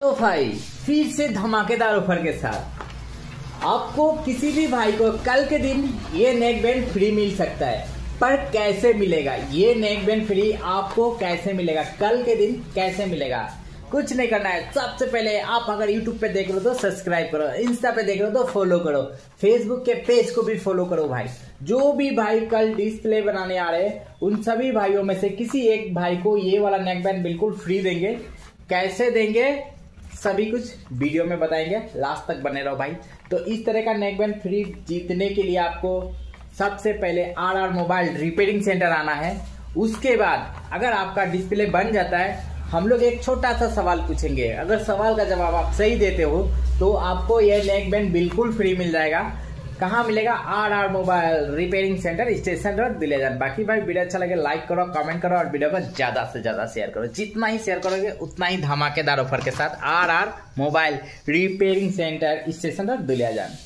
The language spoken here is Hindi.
तो भाई फिर से धमाकेदार ऑफर के साथ आपको किसी भी भाई को कल के दिन ये नेक बैंड फ्री मिल सकता है। पर कैसे मिलेगा ये नेक बैंड फ्री, आपको कैसे मिलेगा, कल के दिन कैसे मिलेगा? कुछ नहीं करना है। सबसे पहले आप अगर YouTube पे देख रहे हो तो सब्सक्राइब करो, इंस्टा पे देख रहे हो तो फॉलो करो, फेसबुक के पेज को भी फॉलो करो। भाई जो भी भाई कल डिस्प्ले बनाने आ रहे हैं उन सभी भाइयों में से किसी एक भाई को ये वाला नेक बैंड बिल्कुल फ्री देंगे। कैसे देंगे सभी कुछ वीडियो में बताएंगे, लास्ट तक बने रहो भाई। तो इस तरह का नेक बैंड फ्री जीतने के लिए आपको सबसे पहले RR मोबाइल रिपेयरिंग सेंटर आना है। उसके बाद अगर आपका डिस्प्ले बन जाता है, हम लोग एक छोटा सा सवाल पूछेंगे। अगर सवाल का जवाब आप सही देते हो तो आपको यह नेक बैंड बिल्कुल फ्री मिल जाएगा। कहाँ मिलेगा? RR mobile repairing centre, station road, Dilejan. बाकी भाई वीडियो अच्छा लगे लाइक करो, कमेंट करो और वीडियो को ज्यादा से ज्यादा शेयर करो। जितना ही शेयर करोगे उतना ही धमाकेदार ऑफर के साथ RR mobile repairing centre, station road, दिलेजान।